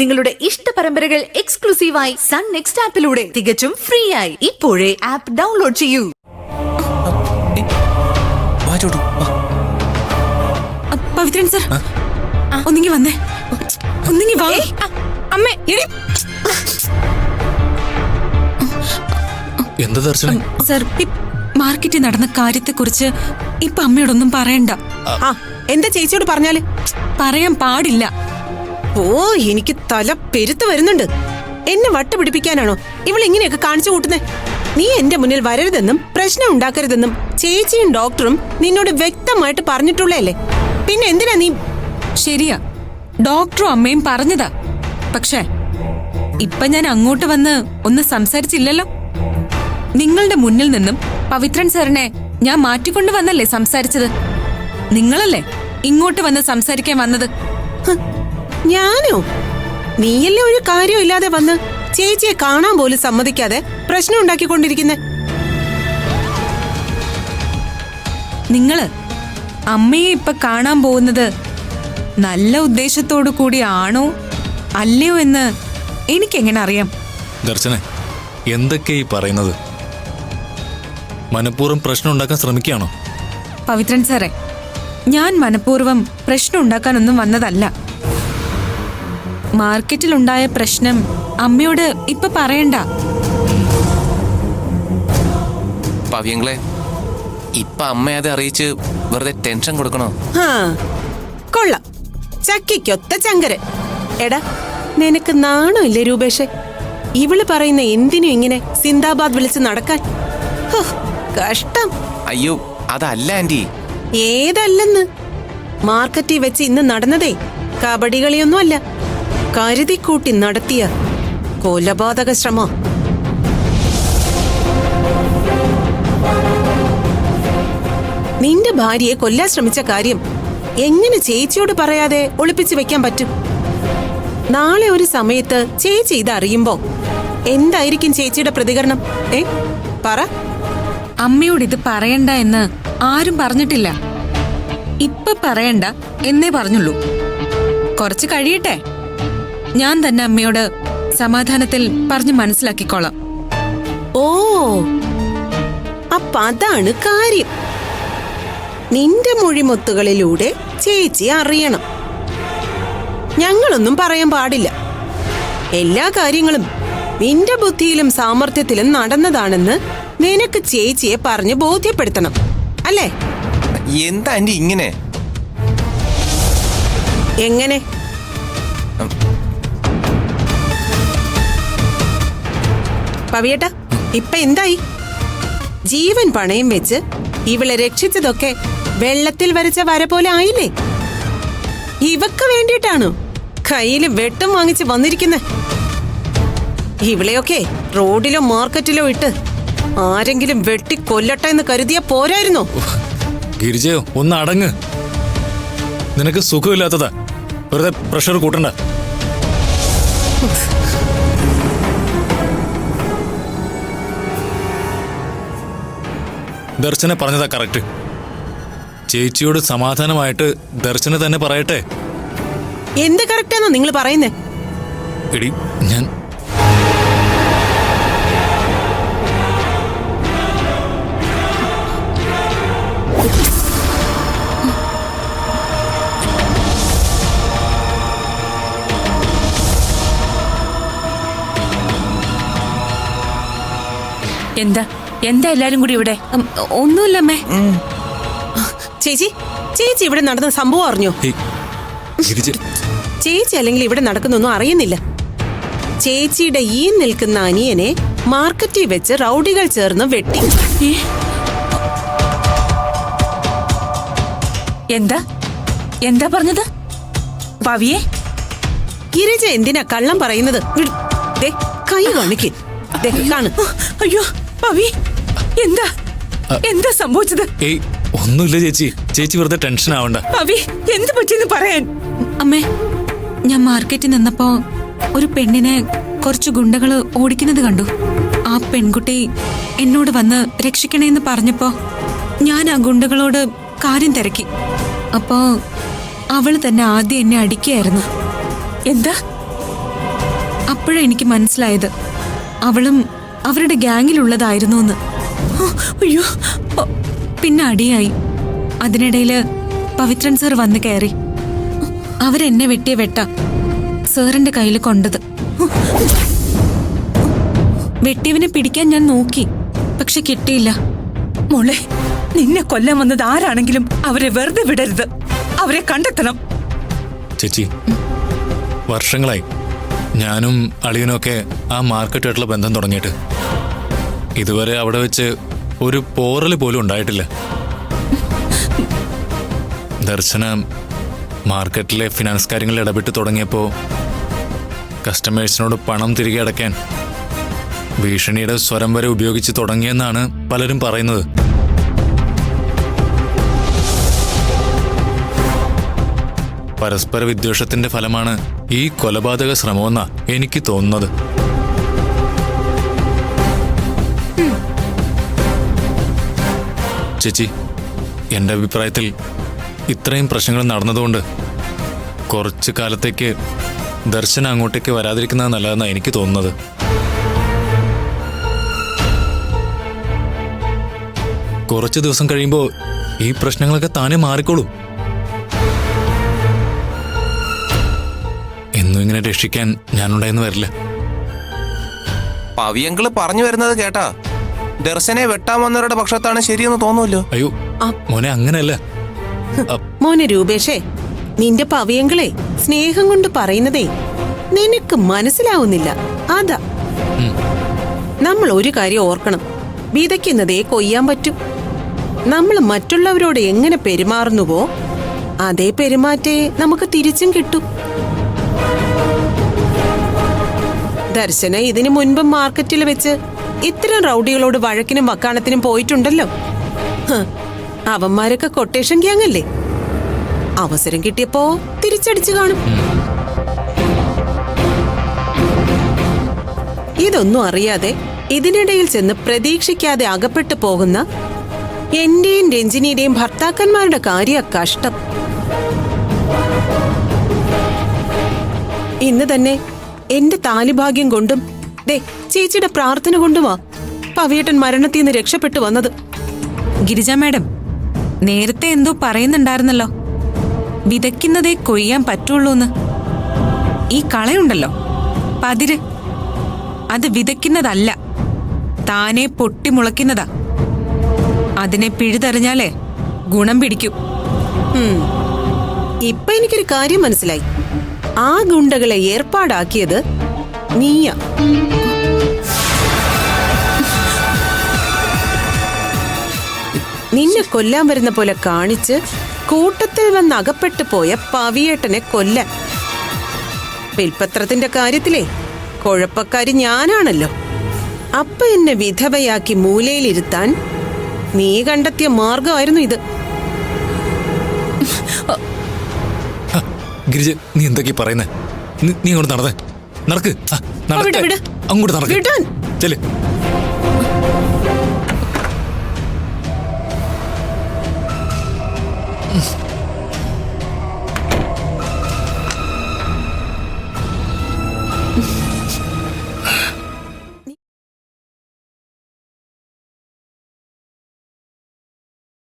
നിങ്ങളുടെ ഇഷ്ട പരമ്പരകൾ എക്സ്ക്ലൂസീവായി സൺ നെക്സ്റ്റ് ആപ്പിലൂടെ തികച്ചും ഫ്രീ ആയി ഇപ്പോഴേ ആപ്പ് ഡൗൺലോഡ് ചെയ്യൂ. പവിത്രൻ സർ, ഒന്നിങ്ങി വന്നേ, ഒന്നിങ്ങി വാ. അമ്മേ, എന്താ ദർശനം? സർ, മാർക്കറ്റിൽ നടന്ന കാര്യത്തെക്കുറിച്ച് ഇപ്പൊ അമ്മയോടൊന്നും പറയണ്ട. എന്താ ചേച്ചിയോട് പറഞ്ഞാല്? പറയാൻ പാടില്ല. ഓ, എനിക്ക് തല പെരുത്ത് വരുന്നുണ്ട്. എന്നെ വട്ടുപിടിപ്പിക്കാനാണോ ഇവളിങ്ങനെയൊക്കെ കാണിച്ചു കൂട്ടുന്നേ? നീ എന്റെ മുന്നിൽ വരരുതെന്നും പ്രശ്നം ഉണ്ടാക്കരുതെന്നും ചേച്ചിയും ഡോക്ടറും നിന്നോട് വ്യക്തമായിട്ട് പറഞ്ഞിട്ടുള്ളല്ലേ. പിന്നെ എന്തിനാ നീ? ശരിയാ, ഡോക്ടറും അമ്മയും പറഞ്ഞതാ. പക്ഷേ ഇപ്പൊ ഞാൻ അങ്ങോട്ട് വന്ന് ഒന്ന് സംസാരിച്ചില്ലല്ലോ. നിങ്ങളുടെ മുന്നിൽ നിന്നും പവിത്രൻ സാറിനെ ഞാൻ മാറ്റിക്കൊണ്ടു വന്നല്ലേ സംസാരിച്ചത്. നിങ്ങളല്ലേ ഇങ്ങോട്ട് വന്ന് സംസാരിക്കാൻ വന്നത്. ഞാനോ? നീയല്ലേ ഒരു കാര്യമില്ലാതെ വന്ന് ചേച്ചിയെ കാണാൻ പോലും സമ്മതിക്കാതെ പ്രശ്നം ഉണ്ടാക്കിക്കൊണ്ടിരിക്കുന്നെ. നിങ്ങള് അമ്മയെ ഇപ്പൊ കാണാൻ പോകുന്നത് നല്ല ഉദ്ദേശത്തോടു കൂടി ആണോ അല്ലയോ എന്ന് എനിക്കെങ്ങനെ അറിയാം? ദർശനെ, എന്തൊക്കെയാ ഈ പറയുന്നത്? മനഃപൂർവ്വം പ്രശ്നം ഉണ്ടാക്കാൻ ശ്രമിക്കുകയാണോ? പവിത്രൻ സാറേ, ഞാൻ മനഃപൂർവ്വം പ്രശ്നം ഉണ്ടാക്കാനൊന്നും വന്നതല്ല. മാർക്കറ്റിലുണ്ടായ പ്രശ്നം അമ്മയോട് ഇപ്പൊ പറയണ്ട. പവ്യങ്ങളെ, ഇപ്പൊ അമ്മ അത് അറിയിച്ച് വെറുതെ ടെൻഷൻ കൊടുക്കണോ? കൊള്ളാം, ചക്കിക്കൊത്ത ചങ്കരൻ. എടാ, നിനക്ക് നാണോ ഇല്ലേ രൂപേഷെ? ഇവള് പറയുന്ന എന്തിനും ഇങ്ങനെ സിന്ദാബാദ് വിളിച്ച് നടക്കാൻ? കഷ്ടം. അയ്യോ, അതല്ല ആന്റി. ഏതല്ലെന്ന്? മാർക്കറ്റിൽ വെച്ച് ഇന്ന് നടന്നതേ കബഡി കളിയൊന്നും അല്ല, കരുതിക്കൂട്ടി നടത്തിയ കൊലപാതക ശ്രമം. നിന്റെ ഭാര്യയെ കൊല്ലാൻ ശ്രമിച്ച കാര്യം എങ്ങനെ ചേച്ചിയോട് പറയാതെ ഒളിപ്പിച്ചു വെക്കാൻ പറ്റും? നാളെ ഒരു സമയത്ത് ചേച്ചി ഇതറിയുമ്പോ എന്തായിരിക്കും ചേച്ചിയുടെ പ്രതികരണം? പറ. അമ്മയോട് ഇത് പറയണ്ട എന്ന് ആരും പറഞ്ഞിട്ടില്ല. ഇപ്പൊ പറയണ്ട എന്നേ പറഞ്ഞുള്ളൂ. കുറച്ച് കഴിയട്ടെ, ഞാൻ തന്നെ അമ്മയോട് സമാധാനത്തിൽ പറഞ്ഞു മനസ്സിലാക്കിക്കോളാം. ഓ, അപ്പൊ അതാണ് കാര്യം. നിന്റെ മൊഴിമുത്തുകളിലൂടെ ചേച്ചി അറിയണം. ഞങ്ങളൊന്നും പറയാൻ പാടില്ല. എല്ലാ കാര്യങ്ങളും നിന്റെ ബുദ്ധിയിലും സാമർത്ഥ്യത്തിലും നടന്നതാണെന്ന് നിനക്ക് ചേച്ചിയെ പറഞ്ഞ് ബോധ്യപ്പെടുത്തണം, അല്ലേ? എന്താ ആന്റി ഇങ്ങനെ? എങ്ങനെ? പവിയേട്ട, ഇപ്പൊ എന്തായി? ജീവൻ പണയം വെച്ച് ഇവളെ രക്ഷിച്ചതൊക്കെ വെള്ളത്തിൽ വരച്ച വര പോലെ ആയില്ലേ? ഇവക്ക് വേണ്ടിയിട്ടാണോ കയ്യില് വെട്ടം വാങ്ങിച്ച് വന്നിരിക്കുന്നെ? ഇവളെയൊക്കെ റോഡിലോ മാർക്കറ്റിലോ ഇട്ട് ആരെങ്കിലും വെട്ടിക്കൊല്ലട്ടെ എന്ന് കരുതിയാ പോരായിരുന്നോ? ഗിരിജയോ, ഒന്ന് അടങ്ങ്. നിനക്ക് സുഖമില്ലാത്തതാ, വെറുതെ പ്രഷർ കൂട്ടണ്ട. ദർശന പറഞ്ഞതാ കറക്റ്റ്. ചേച്ചിയോട് സമാധാനമായിട്ട് ദർശന തന്നെ പറയട്ടെ. എന്ത് കറക്റ്റാണോ നിങ്ങൾ പറയുന്നേ? എടി, ഞാൻ എന്താ എന്താ എല്ലാരും കൂടി ഇവിടെ? ഒന്നുമില്ലമ്മേ. ചേച്ചി, ചേച്ചി ഇവിടെ നടന്ന സംഭവം അറിഞ്ഞോ? ചേച്ചി അല്ലെങ്കിൽ ഇവിടെ നടക്കുന്നൊന്നും അറിയുന്നില്ല. ചേച്ചിയുടെ ഈ നിൽക്കുന്ന അനിയനെ മാർക്കറ്റിൽ വെച്ച് റൗഡികൾ ചേർന്ന് വെട്ടി. എന്താ എന്താ പറഞ്ഞത്? പവിയെ, ഗിരിജ എന്തിനാ കള്ളം പറയുന്നത്? കൈ കാണിക്ക്. അയ്യോ പവി, എന്താ എന്താ സംഭവിച്ചത്? ഏയ്, ഒന്നുമില്ല ചേച്ചി. ചേച്ചി വെറുതെ ടെൻഷൻ ആവണ്ട. പവി, എന്ത് പറ്റിയെന്ന് പറയാൻ. അമ്മേ, ഞാൻ മാർക്കറ്റിൽ നിന്നപ്പോ ഒരു പെണ്ണിനെ കുറച്ച് ഗുണ്ടകള് ഓടിക്കുന്നത് കണ്ടു. ആ പെൺകുട്ടി എന്നോട് വന്ന് രക്ഷിക്കണേന്ന് പറഞ്ഞപ്പോ ഞാൻ ആ ഗുണ്ടകളോട് കാര്യം തിരക്കി. അപ്പോ അവള് തന്നെ ആദ്യം എന്നെ അടിക്കുകയായിരുന്നു. എന്താ അപ്പോഴാ എനിക്ക് മനസ്സിലായത് അവളും അവരുടെ ഗ്യാങ്ങിലുള്ളതായിരുന്നു എന്ന്. അയ്യോ, പിന്നെ അടിയായി. അതിനിടയില് പവിത്രൻ സാർ വന്ന് കയറി. അവരെന്നെ വെട്ടിയ വെട്ട സാറിന്റെ കയ്യിൽ കൊണ്ടത്. വെട്ടിയവനെ പിടിക്കാൻ ഞാൻ നോക്കി, പക്ഷെ കിട്ടിയില്ല. മോളെ, നിന്നെ കൊല്ലാൻ വന്നത് ആരാണെങ്കിലും അവരെ വെറുതെ വിടരുത്. അവരെ കണ്ടെത്തണം. ചേച്ചി, വർഷങ്ങളായി ഞാനും അളിയനൊക്കെ ആ മാർക്കറ്റുമായിട്ടുള്ള ബന്ധം തുടങ്ങിയിട്ട്. ഇതുവരെ അവിടെ വെച്ച് ഒരു പോറൽ പോലും ഉണ്ടായിട്ടില്ല. ദർശന മാർക്കറ്റിലെ ഫിനാൻസ് കാര്യങ്ങളിൽ ഇടപെട്ട് തുടങ്ങിയപ്പോൾ കസ്റ്റമേഴ്സിനോട് പണം തിരികെ അടയ്ക്കാൻ ഭീഷണിയുടെ സ്വരം വരെ ഉപയോഗിച്ച് തുടങ്ങിയെന്നാണ് പലരും പറയുന്നത്. പരസ്പര വിദ്വേഷത്തിന്റെ ഫലമാണ് ഈ കൊലപാതക ശ്രമമെന്നാ എനിക്ക് തോന്നുന്നത്. ചേച്ചി, എന്റെ അഭിപ്രായത്തിൽ ഇത്രയും പ്രശ്നങ്ങൾ നടന്നതുകൊണ്ട് കുറച്ചു കാലത്തേക്ക് ദർശന അങ്ങോട്ടേക്ക് വരാതിരിക്കുന്നത് നല്ലതെന്നാണ് എനിക്ക് തോന്നുന്നത്. കുറച്ച് ദിവസം കഴിയുമ്പോൾ ഈ പ്രശ്നങ്ങളൊക്കെ താനെ മാറിക്കോളും. എന്നും ഇങ്ങനെ രക്ഷിക്കാൻ ഞാനുണ്ടായെന്ന് വരില്ല. പവിയങ്കള് പറഞ്ഞു വരുന്നത് കേട്ടാ, ദർശനെ വെട്ടാൻ വന്നവരുടെ പക്ഷത്താണ് ശരിയെന്ന് തോന്നുമല്ലോ. അയ്യോ മോനെ, അങ്ങനെയല്ല. മോനെ രൂപേഷേ, നിന്റെ പവിയങ്ങളെ സ്നേഹം കൊണ്ട് പറയുന്നതേ നിനക്ക് മനസ്സിലാവുന്നില്ല. അതാ നമ്മൾ ഒരു കാര്യം ഓർക്കണം, വിതയ്ക്കുന്നതേ കൊയ്യാൻ പറ്റും. നമ്മൾ മറ്റുള്ളവരോട് എങ്ങനെ പെരുമാറുന്നുവോ അതേ പെരുമാറ്റേ നമുക്ക് തിരിച്ചും കിട്ടും. ദർശന ഇതിനു മുൻപ് മാർക്കറ്റിൽ വെച്ച് ഇത്തരം റൗഡികളോട് വഴക്കിനും വക്കാണത്തിനും പോയിട്ടുണ്ടല്ലോ. അവന്മാരൊക്കെ കൊട്ടേഷൻ ഗ്യാങ്ങല്ലേ. അവസരം കിട്ടിയപ്പോ തിരിച്ചടിച്ചു കാണും. ഇതൊന്നും അറിയാതെ ഇതിനിടയിൽ ചെന്ന് പ്രതീക്ഷിക്കാതെ അകപ്പെട്ടു പോകുന്ന എന്റെയും രഞ്ജിനിയുടെയും ഭർത്താക്കന്മാരുടെ കാര്യ കഷ്ടം. ഇന്ന് തന്നെ എന്റെ താലിഭാഗ്യം കൊണ്ടും ചേച്ചിയുടെ പ്രാർത്ഥന കൊണ്ടുമാ പവിയേട്ടൻ മരണത്തിൽ നിന്ന് രക്ഷപ്പെട്ടു വന്നത്. ഗിരിജ മാഡം, നേരത്തെ എന്തോ പറയുന്നുണ്ടായിരുന്നല്ലോ, വിതയ്ക്കുന്നതേ കൊയ്യാൻ പറ്റുള്ളൂന്ന്. ഈ കളയുണ്ടല്ലോ, പതിര്, അത് വിതയ്ക്കുന്നതല്ല, താനെ പൊട്ടിമുളയ്ക്കുന്നതാ. അതിനെ പിഴുതെറിഞ്ഞാലേ ഗുണം പിടിക്കും. ഇപ്പൊ എനിക്കൊരു കാര്യം മനസ്സിലായി. ആ ഗുണ്ടകളെ ഏർപ്പാടാക്കിയത് നീയാ. നിന്നെ കൊല്ലാൻ വരുന്ന പോലെ കാണിച്ച് കൂട്ടത്തിൽ വന്ന് അകപ്പെട്ടു പോയ പവിയേട്ടനെ കൊല്ലാൻ. പിൽപത്രത്തിന്റെ കാര്യത്തിലേ കുഴപ്പക്കാരി ഞാനാണല്ലോ. അപ്പൊ എന്നെ വിധവയാക്കി മൂലയിലിരുത്താൻ നീ കണ്ടെത്തിയ മാർഗമായിരുന്നു ഇത്. ഗിരിജ, നീ എന്തൊക്കെയാ പറയുന്നേ? നീ അങ്ങോട്ട് നടന്നേ, നടക്ക്, വിട്. അങ്ങോട്ട് നടക്ക്, വിടാൻ. ചെല്.